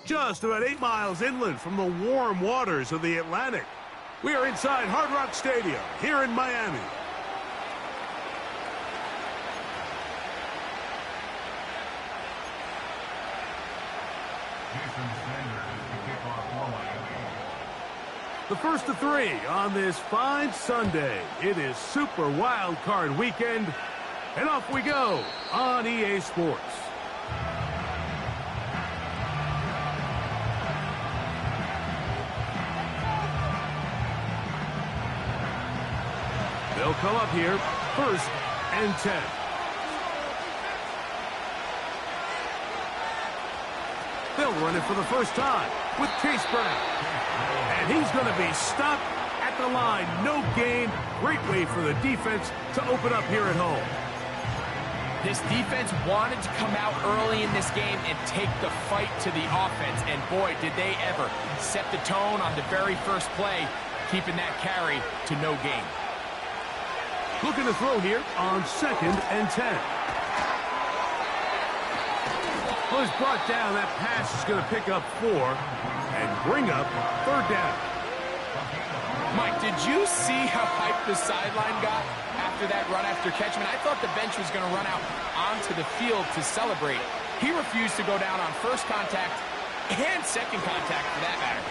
just about 8 miles inland from the warm waters of the Atlantic. We are inside Hard Rock Stadium here in Miami. The first of 3 on this fine Sunday. It is Super Wild Card Weekend, and off we go on EA Sports. They'll come up here, 1st and 10. They'll run it for the first time with Chase Brown. And he's going to be stopped at the line. No gain. Great way for the defense to open up here at home. This defense wanted to come out early in this game and take the fight to the offense. And boy, did they ever set the tone on the very first play, keeping that carry to no gain. Looking to throw here on 2nd and 10. Well, it's brought down. That pass is going to pick up 4 and bring up 3rd down. Mike, did you see how hyped the sideline got after that run after catch? I thought the bench was going to run out onto the field to celebrate. He refused to go down on first contact and second contact for that matter.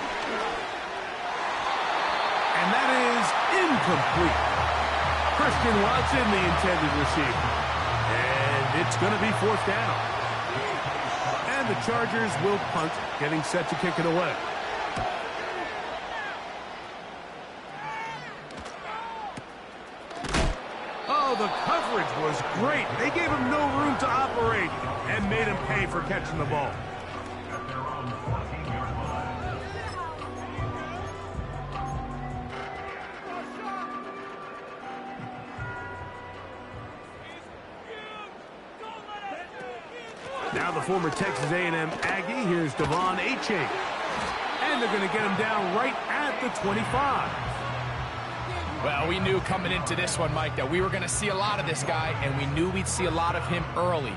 And that is incomplete. Christian Watson, the intended receiver. And it's going to be 4th down. And the Chargers will punt, getting set to kick it away. Oh, the coverage was great. They gave him no room to operate and made him pay for catching the ball. Now the former Texas A&M Aggie, here's Devon Achane. And they're going to get him down right at the 25. Well, we knew coming into this one, Mike, that we were going to see a lot of this guy, and we knew we'd see a lot of him early.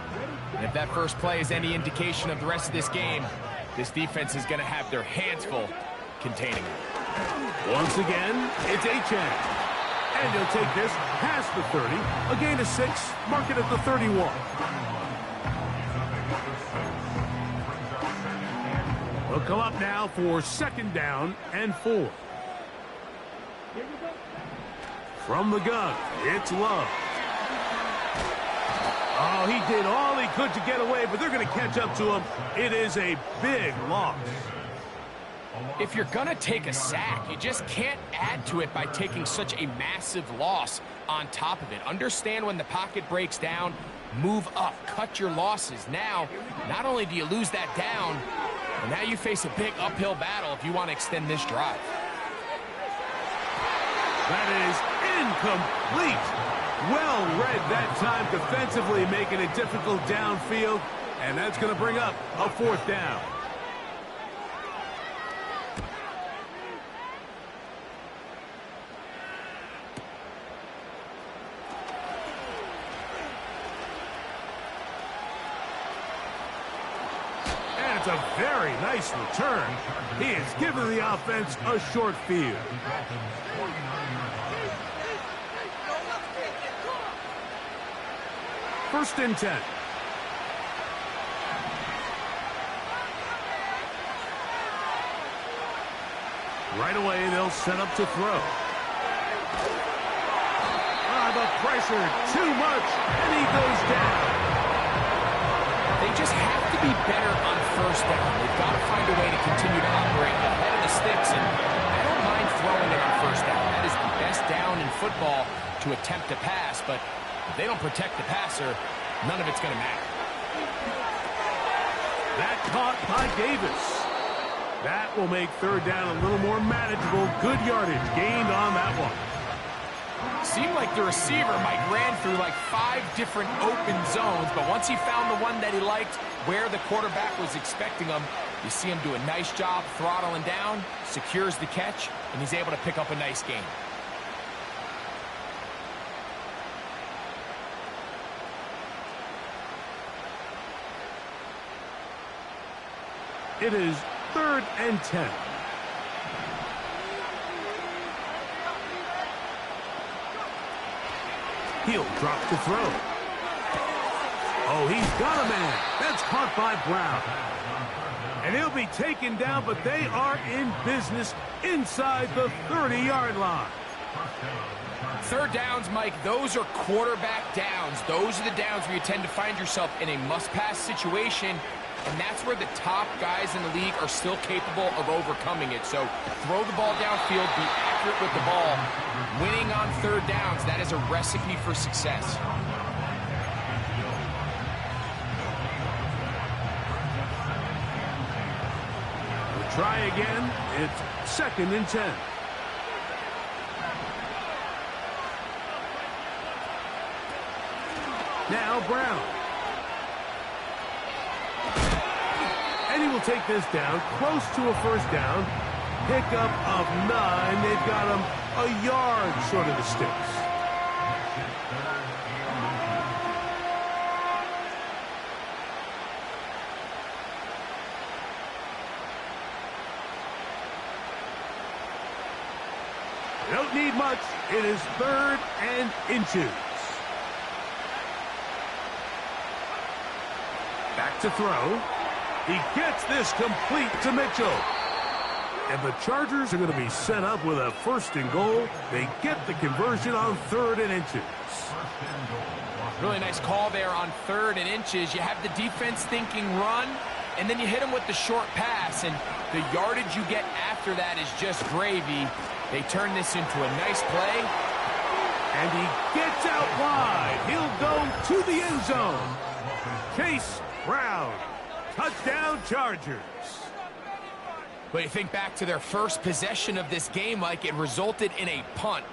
And if that first play is any indication of the rest of this game, this defense is going to have their hands full containing him. Once again, it's Achane. And he'll take this past the 30, a gain of 6, mark it at the 31. They'll come up now for 2nd down and 4. From the gun, it's Love. Oh, he did all he could to get away, but they're going to catch up to him. It is a big loss. If you're going to take a sack, you just can't add to it by taking such a massive loss on top of it. Understand when the pocket breaks down, move up, cut your losses. Now, not only do you lose that down, but now you face a big uphill battle if you want to extend this drive. That is incomplete. Well read that time defensively, making it difficult downfield, and that's going to bring up a 4th down. And it's a very nice return. He has given the offense a short field. First and 10. Right away, they'll set up to throw. Ah, the pressure, too much, and he goes down. They just have to be better on first down. They've got to find a way to continue to operate ahead of the sticks, and I don't mind throwing it on first down. That is the best down in football to attempt to pass, but if they don't protect the passer, none of it's going to matter. That caught by Davis. That will make 3rd down a little more manageable. Good yardage gained on that one. Seemed like the receiver, Mike, ran through like 5 different open zones, but once he found the one that he liked, where the quarterback was expecting him, you see him do a nice job throttling down, secures the catch, and he's able to pick up a nice gain. It is 3rd and 10. He'll drop the throw. Oh, he's got a man. That's caught by Brown. And he'll be taken down, but they are in business inside the 30-yard line. 3rd downs, Mike, those are quarterback downs. Those are the downs where you tend to find yourself in a must-pass situation, and that's where the top guys in the league are still capable of overcoming it. So throw the ball downfield, be accurate with the ball. Winning on 3rd downs, that is a recipe for success. We'll try again. It's 2nd and 10. Now Brown. And he will take this down, close to a 1st down. Pickup of 9. They've got him a yard short of the sticks. They don't need much. It is 3rd and inches. Back to throw. He gets this complete to Mitchell. And the Chargers are going to be set up with a 1st and goal. They get the conversion on 3rd and inches. Really nice call there on 3rd and inches. You have the defense thinking run, and then you hit them with the short pass, and the yardage you get after that is just gravy. They turn this into a nice play. And he gets out wide. He'll go to the end zone. Chase Brown. Touchdown, Chargers. But you think back to their first possession of this game, Mike, it resulted in a punt.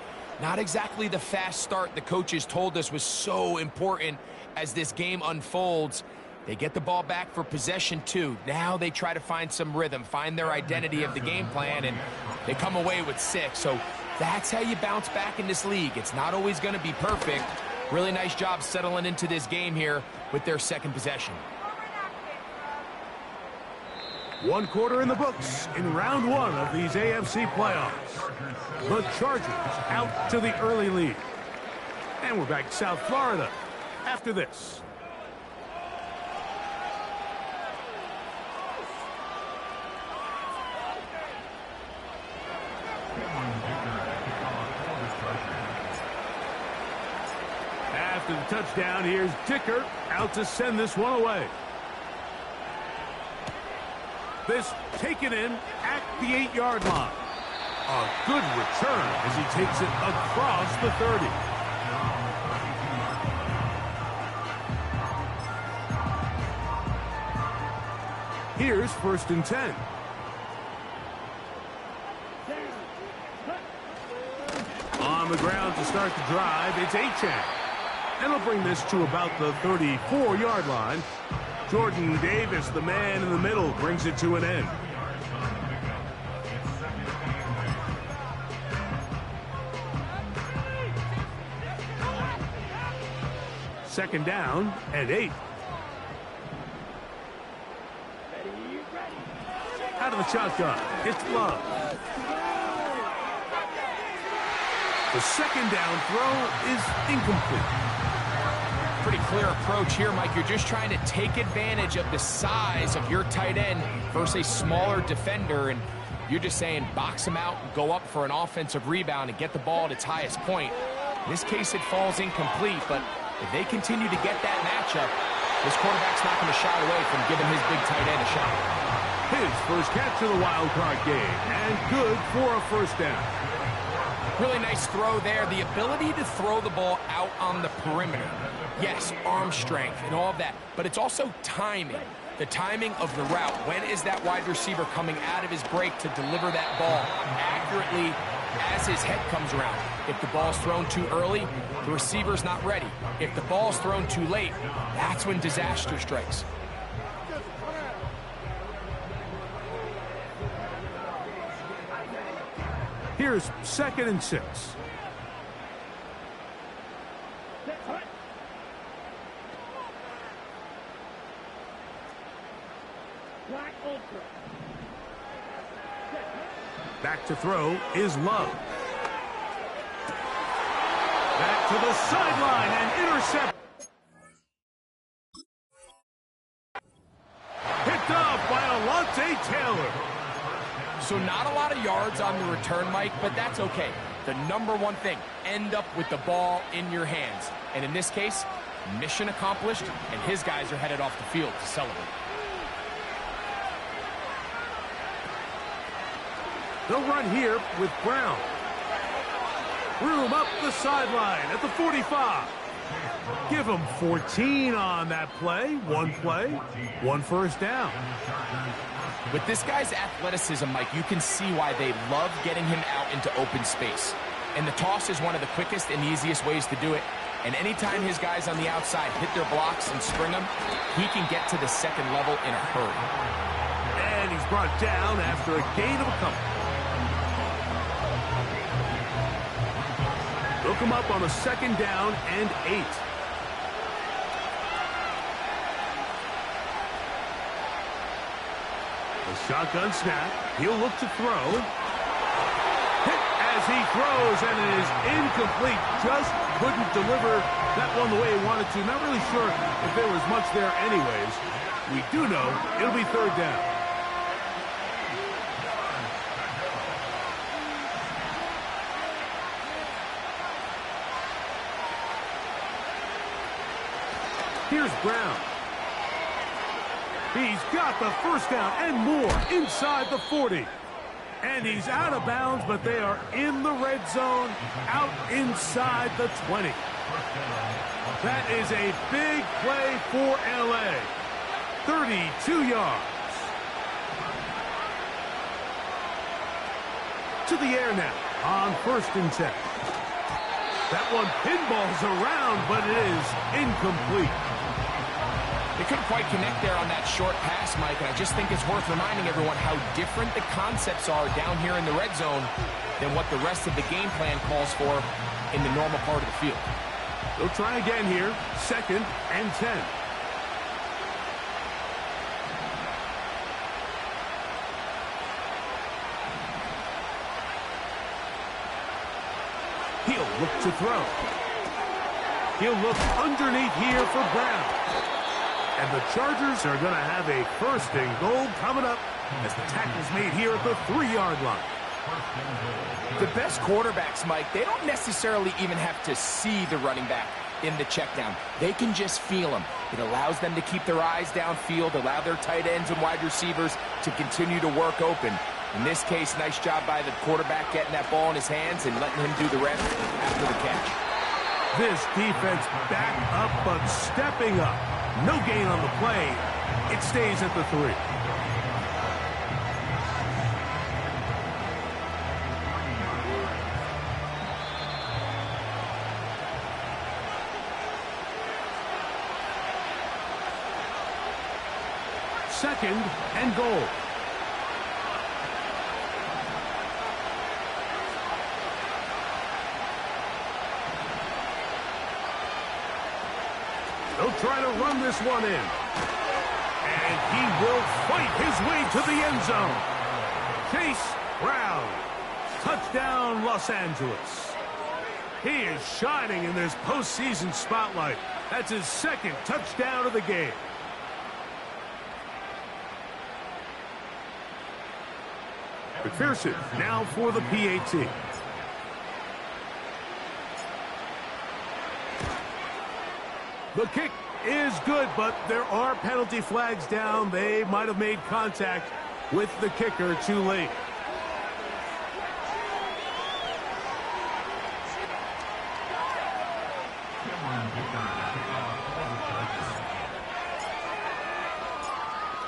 Not exactly the fast start the coaches told us was so important as this game unfolds. They get the ball back for possession 2. Now they try to find some rhythm, find their identity of the game plan, and they come away with 6. So that's how you bounce back in this league. It's not always going to be perfect. Really nice job settling into this game here with their 2nd possession. 1 quarter in the books in round 1 of these AFC playoffs. The Chargers out to the early lead. And we're back to South Florida after this. After the touchdown, here's Dicker out to send this one away. This taken in at the 8-yard line. A good return as he takes it across the 30. Here's 1st and 10. On the ground to start the drive, it's Achane. And he'll bring this to about the 34-yard line. Jordan Davis, the man in the middle, brings it to an end. Second down and 8. Out of the shotgun, it's Love. The 2nd down throw is incomplete. Pretty clear approach here, Mike. You're just trying to take advantage of the size of your tight end versus a smaller defender, and you're just saying box him out and go up for an offensive rebound and get the ball at its highest point. In this case, it falls incomplete, but if they continue to get that matchup, this quarterback's not going to shy away from giving his big tight end a shot. His first catch of the wild card game, and good for a 1st down. Really nice throw there. The ability to throw the ball out on the perimeter. Yes, arm strength and all of that, but it's also timing. The timing of the route. When is that wide receiver coming out of his break to deliver that ball accurately as his head comes around? If the ball's thrown too early, the receiver's not ready. If the ball's thrown too late, that's when disaster strikes. Here's 2nd and 6. Back to throw is Love. Back to the sideline and intercept. Picked off by Alontae Taylor. So not a lot of yards on the return, Mike, but that's okay. The number one thing, end up with the ball in your hands. And in this case, mission accomplished, and his guys are headed off the field to celebrate. They'll run here with Brown. Room up the sideline at the 45. Give them 14 on that play. One first down. With this guy's athleticism, Mike, you can see why they love getting him out into open space. And the toss is one of the quickest and easiest ways to do it. And anytime his guys on the outside hit their blocks and spring them, he can get to the second level in a hurry. And he's brought down after a gain of a couple. Look him up on a 2nd down and 8. The shotgun snap. He'll look to throw. Hit as he throws, and it is incomplete. Just couldn't deliver that one the way he wanted to. Not really sure if there was much there anyways. We do know it'll be 3rd down. Here's Brown. He's got the 1st down and more inside the 40. And he's out of bounds, but they are in the red zone, out inside the 20. That is a big play for L.A. 32 yards. To the air now on 1st and 10. That one pinballs around, but it is incomplete. They couldn't quite connect there on that short pass, Mike, and I just think it's worth reminding everyone how different the concepts are down here in the red zone than what the rest of the game plan calls for in the normal part of the field. They'll try again here, 2nd and 10. He'll look to throw. He'll look underneath here for Brown. And the Chargers are going to have a 1st and goal coming up as the tackle's made here at the 3-yard line. The best quarterbacks, Mike, they don't necessarily even have to see the running back in the check down. They can just feel him. It allows them to keep their eyes downfield, allow their tight ends and wide receivers to continue to work open. In this case, nice job by the quarterback getting that ball in his hands and letting him do the rest after the catch. This defense back up but stepping up. No gain on the play. It stays at the 3. Second and goal. They'll try to run this one in. And he will fight his way to the end zone. Chase Brown. Touchdown, Los Angeles. He is shining in this postseason spotlight. That's his 2nd touchdown of the game. McPherson now for the PAT. The kick is good, but there are penalty flags down. They might have made contact with the kicker too late.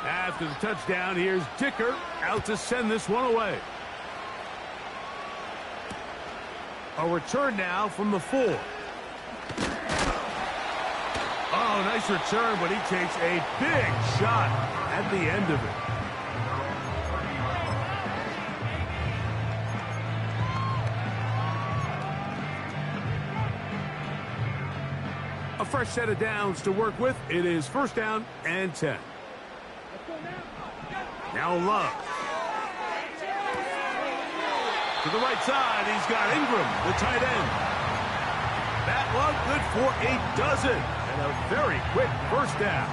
After the touchdown, here's Dicker out to send this one away. A return now from the 4. Oh, nice return, but he takes a big shot at the end of it. A fresh set of downs to work with. It is 1st down and 10. Now Love. To the right side, he's got Ingram, the tight end. That one good for a dozen. And a very quick first down.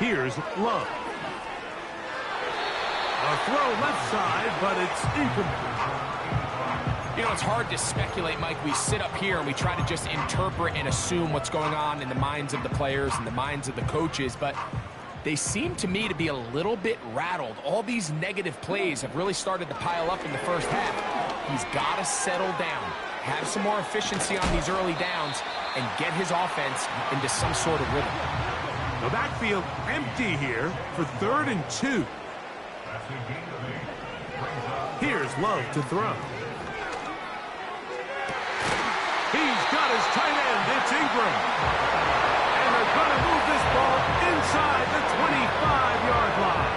Here's Love. A throw left side, but it's incomplete. You know, it's hard to speculate, Mike. We sit up here and we try to just interpret and assume what's going on in the minds of the players and the minds of the coaches, but they seem to me to be a little bit rattled. All these negative plays have really started to pile up in the first half. He's got to settle down, have some more efficiency on these early downs, and get his offense into some sort of rhythm. The backfield empty here for 3rd and 2. Here's Love to throw. He's got his tight end. It's Ingram. And they're going to move this ball inside the 25-yard line.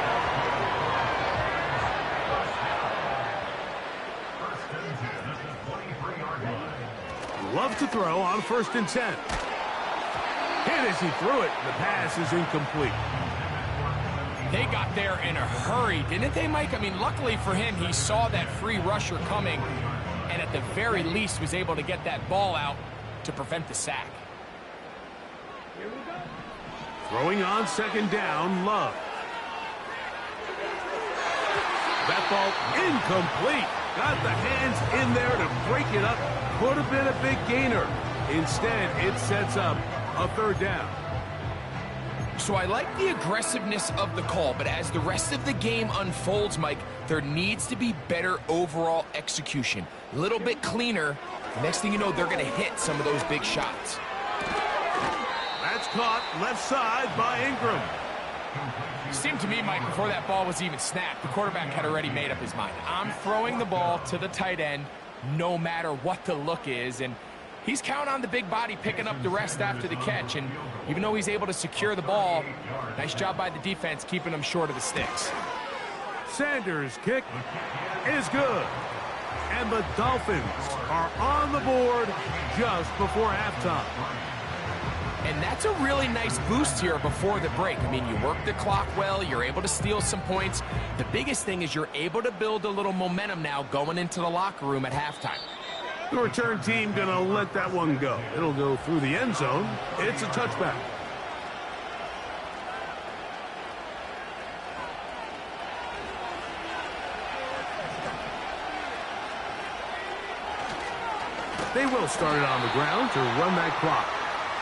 Love to throw on 1st and 10. Hit as he threw it. The pass is incomplete. They got there in a hurry, didn't they, Mike? I mean, luckily for him, he saw that free rusher coming, and at the very least was able to get that ball out to prevent the sack. Throwing on 2nd down, Love. That ball incomplete. Got the hands in there to break it up. Could have been a big gainer. Instead, it sets up a 3rd down. So I like the aggressiveness of the call, but as the rest of the game unfolds, Mike, there needs to be better overall execution. A little bit cleaner. The next thing you know, they're going to hit some of those big shots. That's caught left side by Ingram. It seemed to me, Mike, before that ball was even snapped, the quarterback had already made up his mind. I'm throwing the ball to the tight end no matter what the look is, and he's counting on the big body picking up the rest after the catch, and even though he's able to secure the ball, nice job by the defense keeping him short of the sticks. Sanders' kick is good. And the Dolphins are on the board just before halftime. And that's a really nice boost here before the break. I mean, you work the clock well, you're able to steal some points. The biggest thing is you're able to build a little momentum now going into the locker room at halftime. The return team going to let that one go. It'll go through the end zone. It's a touchback. They will start it on the ground to run that clock.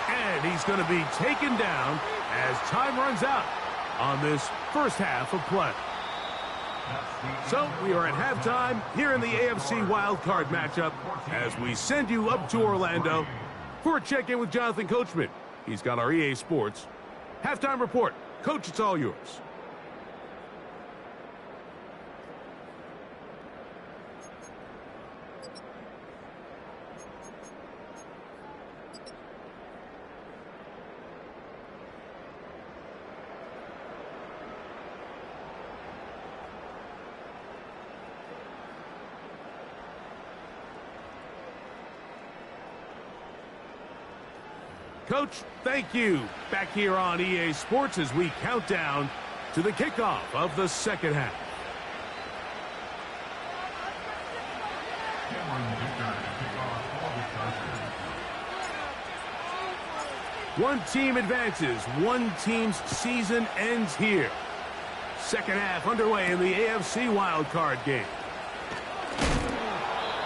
And he's going to be taken down as time runs out on this first half of play. So we are at halftime here in the AFC wildcard matchup as we send you up to Orlando for a check-in with Jonathan Coachman. He's got our EA Sports halftime report. Coach, it's all yours. Coach, thank you. Back here on EA Sports as we count down to the kickoff of the second half. One team advances. One team's season ends here. Second half underway in the AFC wildcard game.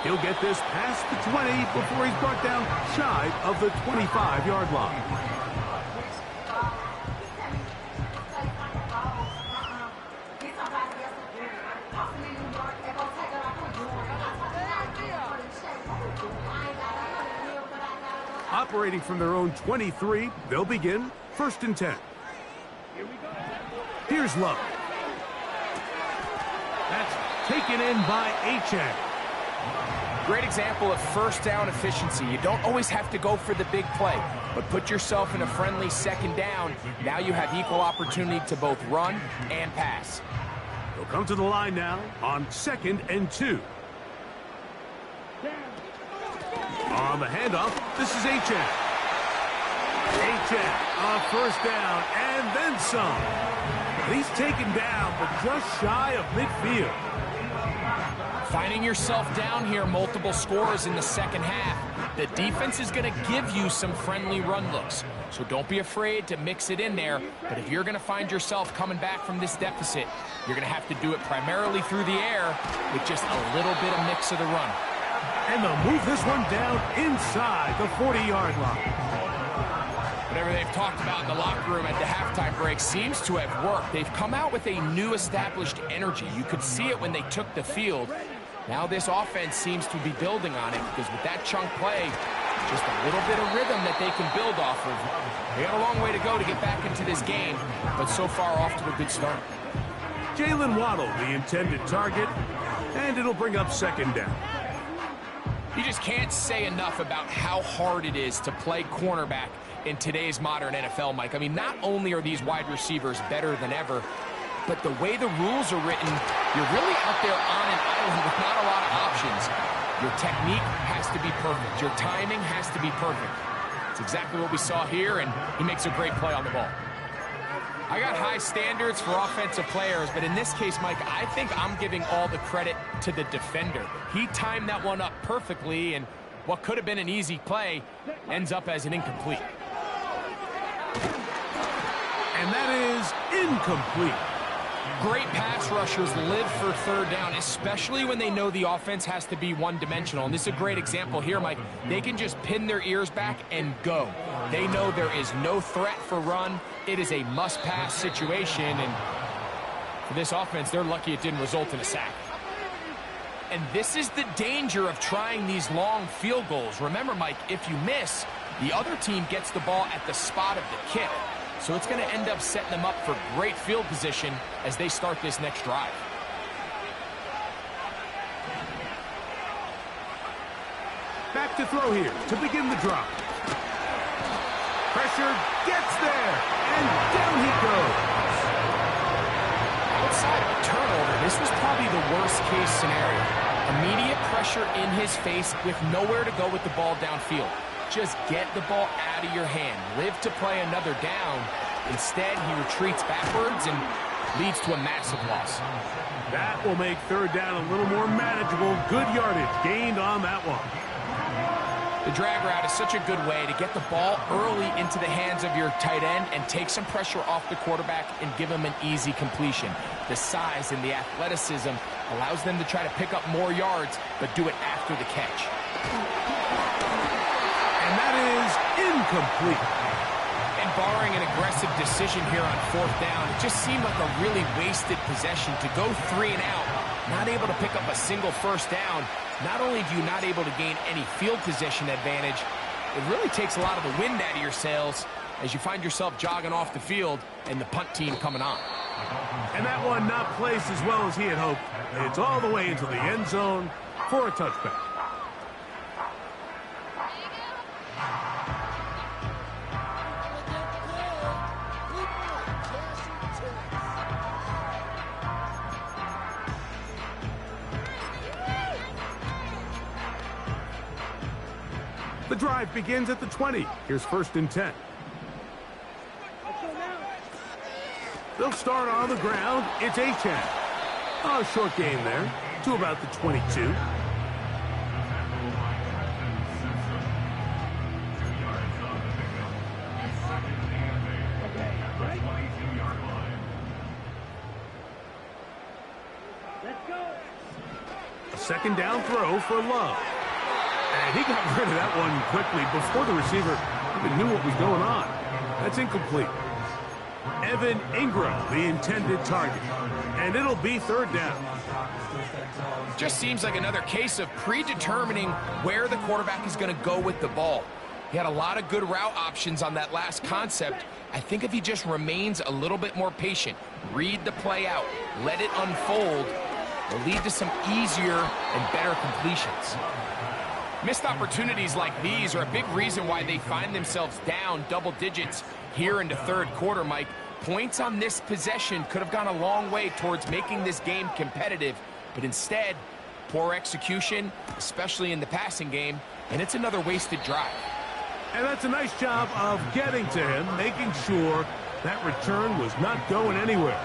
He'll get this past the 20 before he's brought down shy of the 25-yard line. Operating from their own 23, they'll begin 1st and 10. Here's Love. That's taken in by Achane. Great example of first down efficiency. You don't always have to go for the big play, but put yourself in a friendly second down. Now you have equal opportunity to both run and pass. They'll come to the line now on 2nd and 2. On the handoff, this is Achane. A first down and then some. He's taken down, but just shy of midfield. Finding yourself down here, multiple scores in the second half. The defense is going to give you some friendly run looks, so don't be afraid to mix it in there. But if you're going to find yourself coming back from this deficit, you're going to have to do it primarily through the air with just a little bit of mix of the run. And they'll move this one down inside the 40-yard line. Whatever they've talked about in the locker room at the halftime break seems to have worked. They've come out with a new established energy. You could see it when they took the field. Now this offense seems to be building on it because with that chunk play, just a little bit of rhythm that they can build off of. They got a long way to go to get back into this game, but so far off to a good start. Jalen Waddle, the intended target, and it'll bring up second down. You just can't say enough about how hard it is to play cornerback in today's modern NFL, Mike. I mean, not only are these wide receivers better than ever, but the way the rules are written, you're really out there on an island with not a lot of options. Your technique has to be perfect. Your timing has to be perfect. It's exactly what we saw here, and he makes a great play on the ball. I got high standards for offensive players, but in this case, Mike, I think I'm giving all the credit to the defender. He timed that one up perfectly, and what could have been an easy play ends up as an incomplete. And that is incomplete. Great pass rushers live for third down, especially when they know the offense has to be one-dimensional. And this is a great example here, Mike. They can just pin their ears back and go. They know there is no threat for run. It is a must-pass situation. And for this offense, they're lucky it didn't result in a sack. And this is the danger of trying these long field goals. Remember, Mike, if you miss, the other team gets the ball at the spot of the kick. So it's going to end up setting them up for great field position as they start this next drive. Back to throw here to begin the drive. Pressure gets there, and down he goes. Outside of a turnover, this was probably the worst-case scenario. Immediate pressure in his face with nowhere to go with the ball downfield. Just get the ball out of your hand. Live to play another down. Instead, he retreats backwards and leads to a massive loss. That will make third down a little more manageable. Good yardage gained on that one. The drag route is such a good way to get the ball early into the hands of your tight end and take some pressure off the quarterback and give him an easy completion. The size and the athleticism allows them to try to pick up more yards, but do it after the catch. And that is incomplete. And barring an aggressive decision here on fourth down, it just seemed like a really wasted possession to go 3 and out, not able to pick up a single first down. Not only do you not able to gain any field position advantage, it really takes a lot of the wind out of your sails as you find yourself jogging off the field and the punt team coming on. And that one not placed as well as he had hoped. It's all the way into the end zone for a touchback. The drive begins at the 20. Here's 1st and 10. They'll start on the ground. It's A-Chan. A short gain there to about the 22. A second down throw for Love. And he got rid of that one quickly before the receiver even knew what was going on. That's incomplete. Evan Ingram, the intended target. And it'll be third down. Just seems like another case of predetermining where the quarterback is going to go with the ball. He had a lot of good route options on that last concept. I think if he just remains a little bit more patient, read the play out, let it unfold, will lead to some easier and better completions. Missed opportunities like these are a big reason why they find themselves down double digits here in the third quarter, Mike. Points on this possession could have gone a long way towards making this game competitive, but instead, poor execution, especially in the passing game, and it's another wasted drive. And that's a nice job of getting to him, making sure that return was not going anywhere.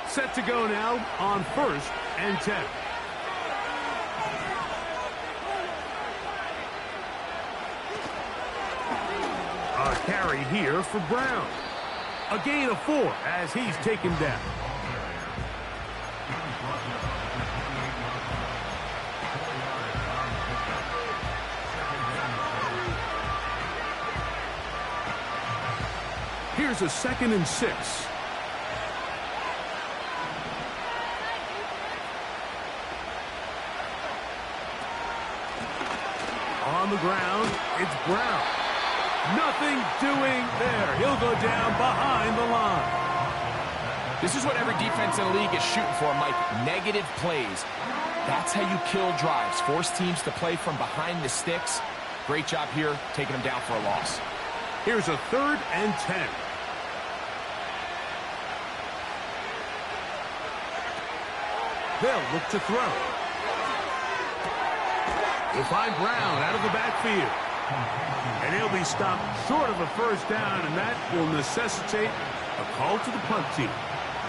Set to go now on 1st and 10. A carry here for Brown. A gain of 4 as he's taken down. Here's a 2nd and 6. On the ground, it's Brown. Nothing doing there. He'll go down behind the line. This is what every defense in the league is shooting for, Mike. Negative plays. That's how you kill drives. Force teams to play from behind the sticks. Great job here, taking them down for a loss. Here's a 3rd and 10. They'll look to throw. We'll find Brown out of the backfield. And he'll be stopped short of a 1st down, and that will necessitate a call to the punt team.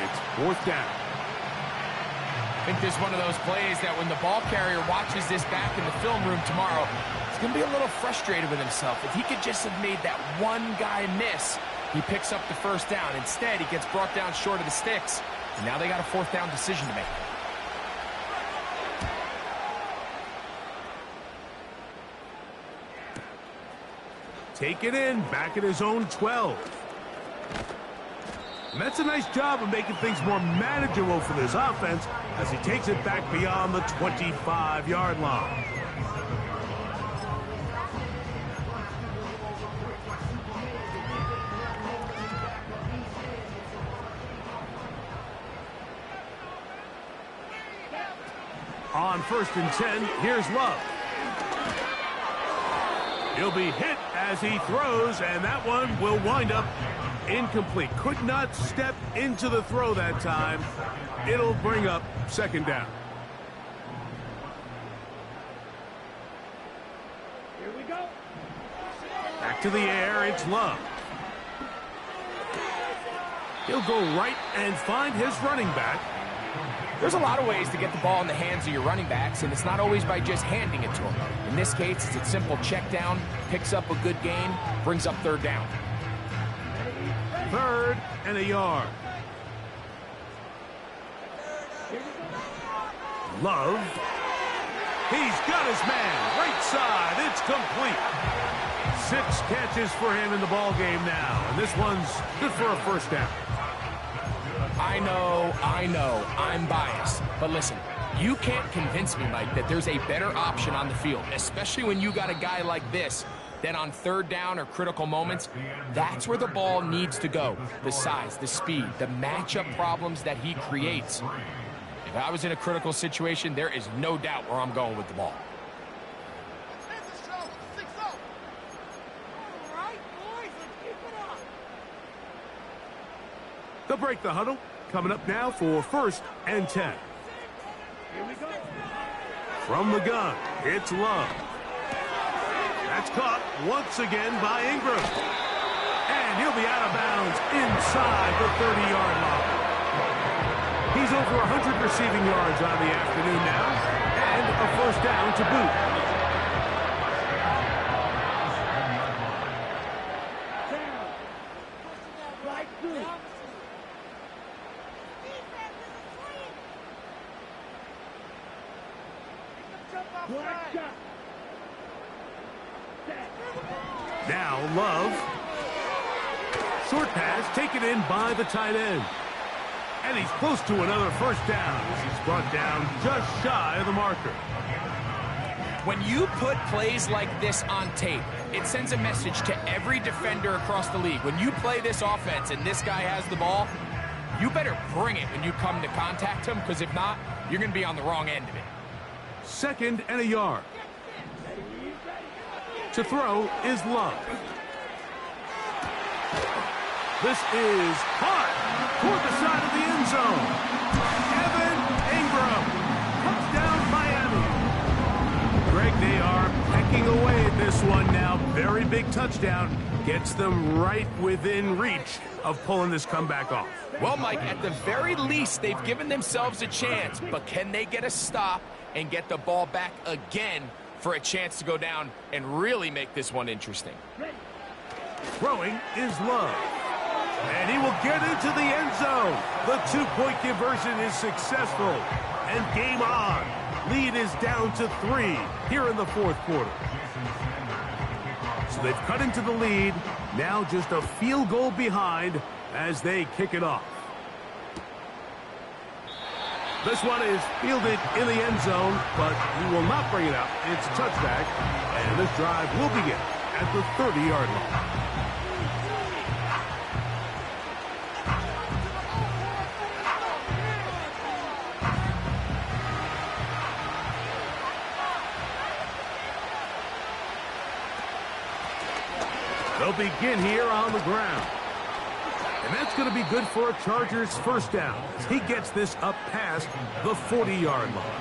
It's 4th down. I think this is one of those plays that when the ball carrier watches this back in the film room tomorrow, he's going to be a little frustrated with himself. If he could just have made that one guy miss, he picks up the 1st down. Instead, he gets brought down short of the sticks, and now they got a 4th down decision to make. Take it in, back at his own 12. And that's a nice job of making things more manageable for this offense as he takes it back beyond the 25-yard line. On 1st and 10, here's Love. He'll be hit as he throws, and that one will wind up incomplete. Could not step into the throw that time. It'll bring up 2nd down. Here we go. Back to the air, it's Love. He'll go right and find his running back. There's a lot of ways to get the ball in the hands of your running backs, and it's not always by just handing it to them. In this case, it's a simple check down, picks up a good gain, brings up 3rd down. 3rd and a yard. Love. He's got his man. Right side. It's complete. 6 catches for him in the ball game now, and this one's good for a 1st down. I know, I'm biased. But listen, you can't convince me, Mike, that there's a better option on the field, especially when you got a guy like this, that on 3rd down or critical moments, that's where the ball needs to go. The size, the speed, the matchup problems that he creates. If I was in a critical situation, there is no doubt where I'm going with the ball. They'll break the huddle. Coming up now for 1st and 10. Here we go. From the gun, it's Love. That's caught once again by Ingram. And he'll be out of bounds inside the 30-yard line. He's over 100 receiving yards on the afternoon now, and a 1st down to boot. Now Love. Short pass taken in by the tight end. And he's close to another 1st down as he's brought down just shy of the marker. When you put plays like this on tape, it sends a message to every defender across the league. When you play this offense and this guy has the ball, you better bring it when you come to contact him, because if not, you're going to be on the wrong end of it. 2nd and a yard. To throw is Love. This is hot toward the side of the end zone. Evan Ingram. Touchdown Miami. Greg, big touchdown gets them right within reach of pulling this comeback off. Well, Mike, at the very least, they've given themselves a chance, but can they get a stop and get the ball back again for a chance to go down and really make this one interesting? Throwing is Love. And he will get into the end zone. The two-point conversion is successful. And game on. Lead is down to 3 here in the fourth quarter. So they've cut into the lead. Now just a field goal behind as they kick it off. This one is fielded in the end zone, but he will not bring it out. It's a touchback, and this drive will begin at the 30-yard line. They'll begin here on the ground. And that's going to be good for a Chargers first down as he gets this up past the 40-yard line.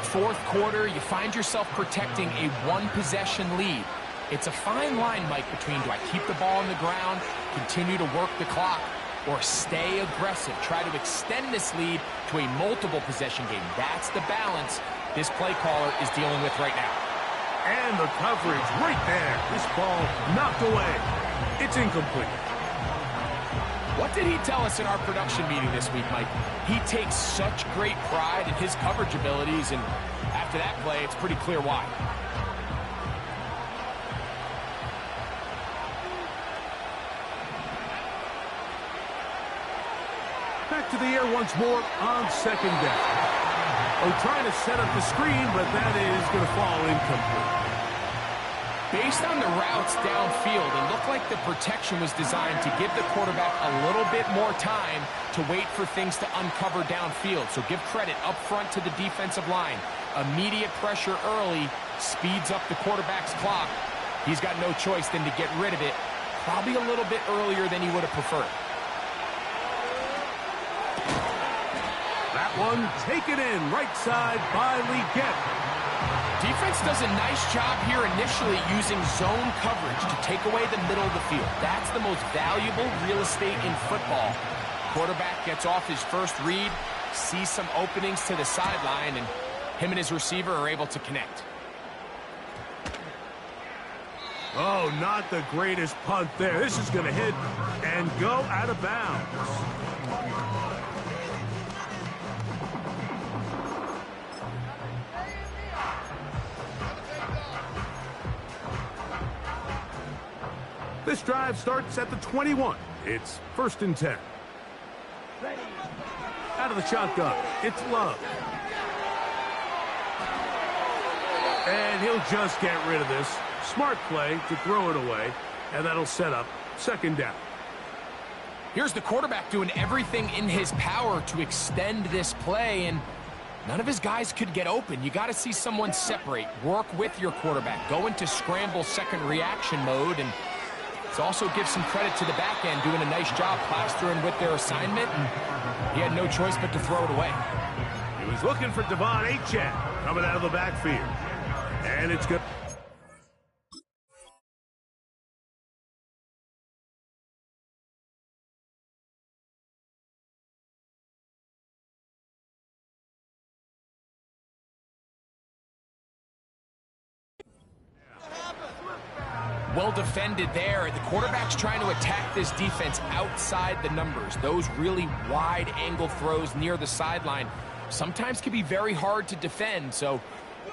Fourth quarter, you find yourself protecting a one-possession lead. It's a fine line, Mike, between do I keep the ball on the ground, continue to work the clock, or stay aggressive, try to extend this lead to a multiple-possession game. That's the balance this play caller is dealing with right now. And the coverage right there. This ball knocked away. It's incomplete. What did he tell us in our production meeting this week, Mike? He takes such great pride in his coverage abilities, and after that play, it's pretty clear why. Back to the air once more on second down. Oh, trying to set up the screen, but that is going to fall incomplete. Based on the routes downfield, it looked like the protection was designed to give the quarterback a little bit more time to wait for things to uncover downfield. So give credit up front to the defensive line. Immediate pressure early speeds up the quarterback's clock. He's got no choice than to get rid of it, probably a little bit earlier than he would have preferred. That one taken in right side by Leggett. Defense does a nice job here initially using zone coverage to take away the middle of the field. That's the most valuable real estate in football. Quarterback gets off his first read, sees some openings to the sideline, and him and his receiver are able to connect. Oh, not the greatest punt there. This is going to hit and go out of bounds. This drive starts at the 21. It's 1st and 10. Out of the shotgun, it's Love. And he'll just get rid of this. Smart play to throw it away, and that'll set up second down. Here's the quarterback doing everything in his power to extend this play, and none of his guys could get open. You got to see someone separate, work with your quarterback, go into scramble second reaction mode, and also give some credit to the back end, doing a nice job plastering with their assignment, and he had no choice but to throw it away. He was looking for Devon Achane coming out of the backfield. And it's good. Well defended there. The quarterback's trying to attack this defense outside the numbers. Those really wide angle throws near the sideline sometimes can be very hard to defend, so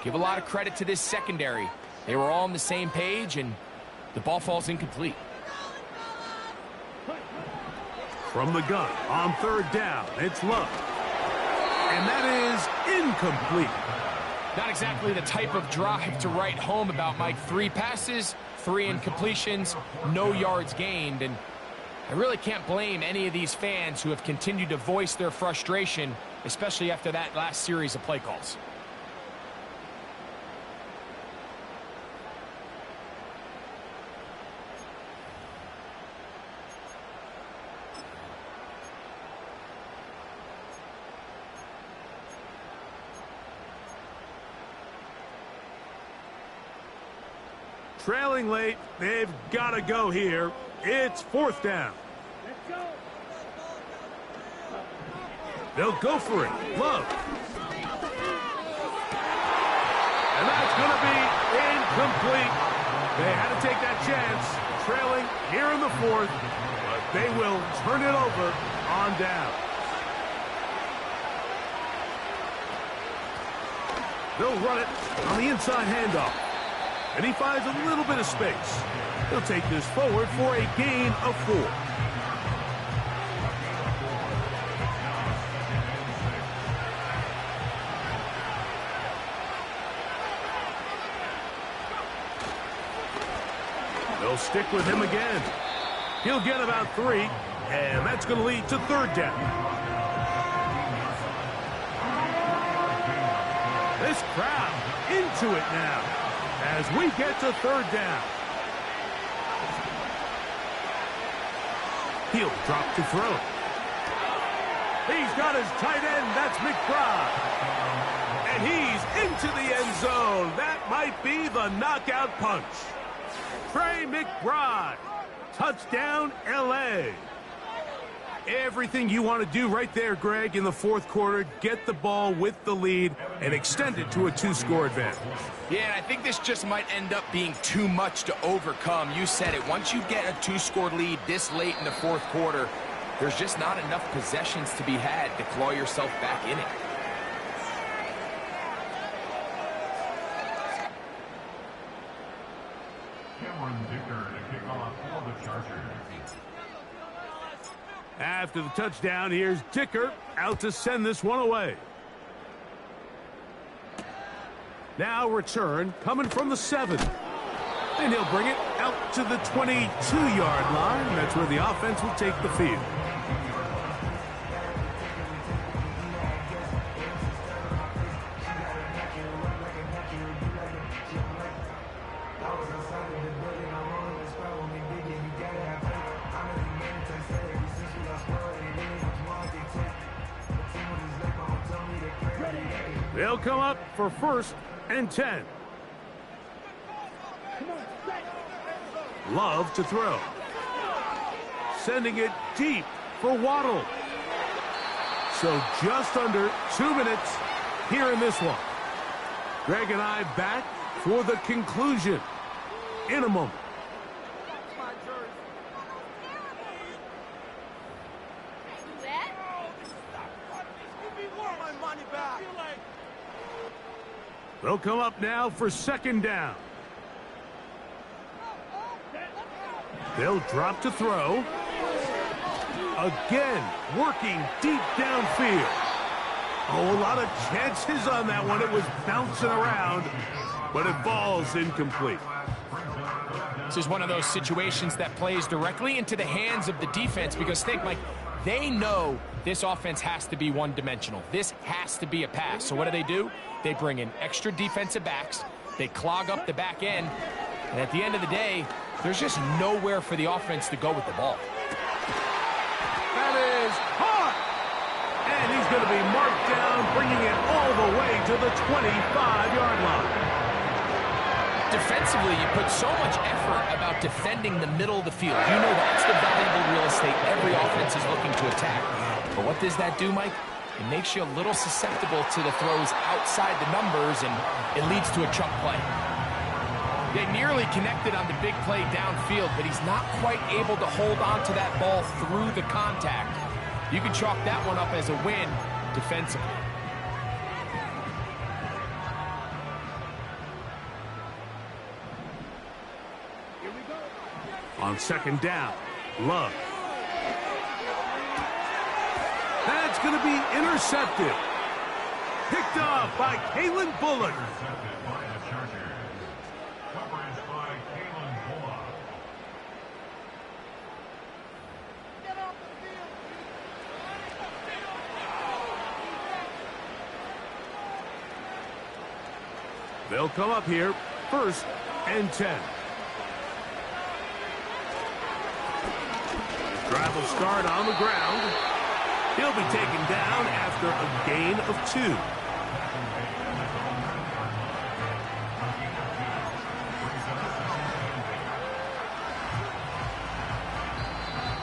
give a lot of credit to this secondary. They were all on the same page, and the ball falls incomplete. From the gun on 3rd down, it's Love. And that is incomplete. Not exactly the type of drive to write home about, Mike. 3 passes, 3 incompletions, no yards gained. And I really can't blame any of these fans who have continued to voice their frustration, especially after that last series of play calls. Trailing late, they've got to go here. It's fourth down. Let's go. They'll go for it. Love. And that's going to be incomplete. They had to take that chance, trailing here in the fourth, but they will turn it over on down. They'll run it on the inside handoff. And he finds a little bit of space. He'll take this forward for a gain of 4. They'll stick with him again. He'll get about 3, and that's going to lead to third down. This crowd into it now as we get to third down. He'll drop to throw. He's got his tight end. That's McBride. And he's into the end zone. That might be the knockout punch. Trey McBride. Touchdown, L.A. Everything you want to do right there, Greg, in the fourth quarter. Get the ball with the lead and extend it to a 2-score advantage. Yeah, and I think this just might end up being too much to overcome. You said it. Once you get a 2-score lead this late in the fourth quarter, there's just not enough possessions to be had to claw yourself back in it. After the touchdown, here's Dicker out to send this one away. Now return coming from the 7. And he'll bring it out to the 22-yard line. That's where the offense will take the field. They'll come up for 1st and 10. Love to throw. Sending it deep for Waddle. So just under 2 minutes here in this one. Greg and I back for the conclusion in a moment. They'll come up now for 2nd down. They'll drop to throw. Again, working deep downfield. Oh, a lot of chances on that one. It was bouncing around, but it falls incomplete. This is one of those situations that plays directly into the hands of the defense because think, Mike, they know this offense has to be one-dimensional. This has to be a pass. So what do? They bring in extra defensive backs. They clog up the back end. And at the end of the day, there's just nowhere for the offense to go with the ball. That is hard. And he's going to be marked down, bringing it all the way to the 25-yard line. Defensively, you put so much effort about defending the middle of the field. You know that's the valuable real estate every offense is looking to attack. But what does that do, Mike? It makes you a little susceptible to the throws outside the numbers, and it leads to a chunk play. They nearly connected on the big play downfield, but he's not quite able to hold on to that ball through the contact. You can chalk that one up as a win defensively. On 2nd down, Love. That's going to be intercepted. Picked off by Kalen Bullock. They'll come up here, 1st and 10. Drive will start on the ground. He'll be taken down after a gain of 2.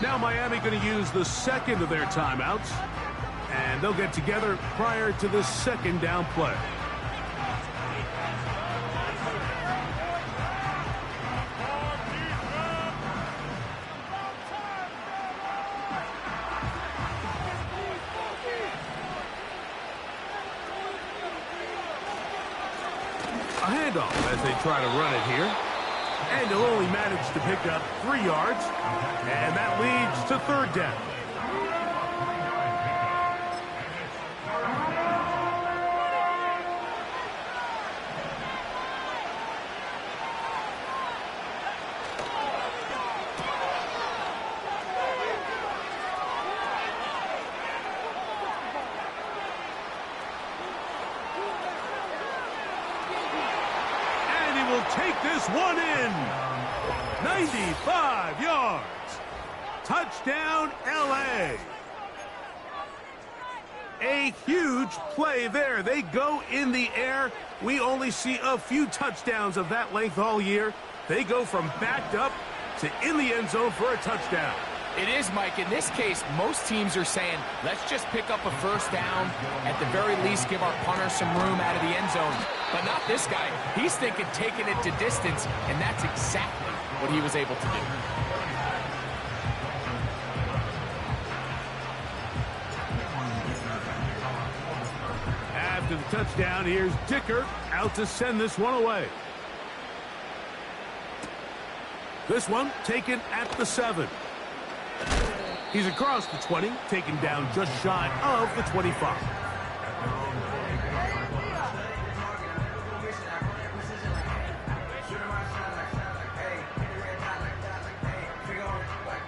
Now Miami going to use the second of their timeouts, and they'll get together prior to the second down play. A handoff as they try to run it here. And he'll only manage to pick up 3 yards. And that leads to third down. Take this one in. 95 yards. Touchdown, L.A. A huge play there. They go in the air. We only see a few touchdowns of that length all year. They go from backed up to in the end zone for a touchdown. It is, Mike. In this case, most teams are saying, let's just pick up a first down. At the very least, give our punter some room out of the end zone. But not this guy. He's thinking taking it to distance, and that's exactly what he was able to do. After the touchdown, here's Dicker out to send this one away. This one taken at the 7. He's across the 20, taken down just shy of the 25.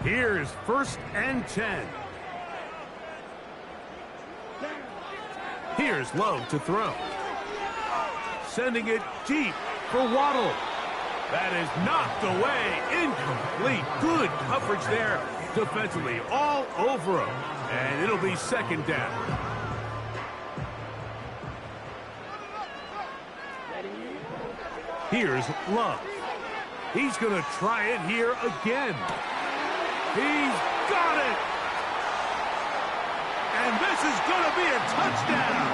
Here's 1st and 10. Here's Love to throw. Sending it deep for Waddle. That is knocked away. Incomplete. Good coverage there defensively. All over him. And it'll be second down. Here's Love. He's going to try it here again. He's got it. And this is going to be a touchdown.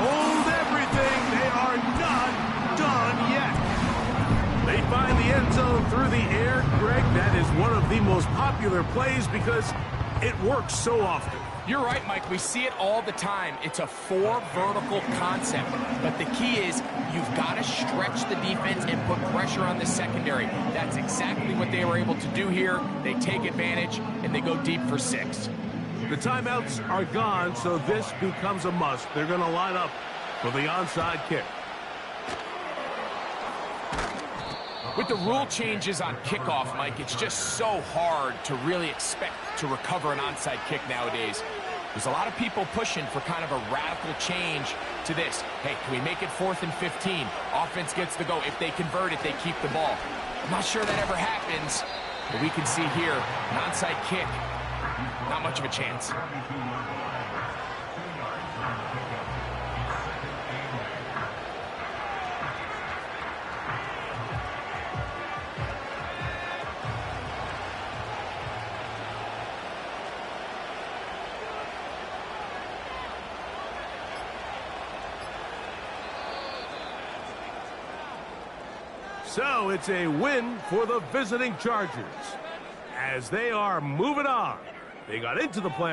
Hold everything. They are not done yet. They find the end zone through the air. Greg, that is one of the most popular plays because it works so often. You're right, Mike. We see it all the time. It's a 4 vertical concept. But the key is you've got to stretch the defense and put pressure on the secondary. That's exactly what they were able to do here. They take advantage, and they go deep for 6. The timeouts are gone, so this becomes a must. They're going to line up for the onside kick. With the rule changes on kickoff, Mike, it's just so hard to really expect to recover an onside kick nowadays. There's a lot of people pushing for kind of a radical change to this. Hey, can we make it 4th and 15? Offense gets the go. If they convert it, they keep the ball. I'm not sure that ever happens, but we can see here, an onside kick, not much of a chance. So it's a win for the visiting Chargers as they are moving on. They got into the playoffs.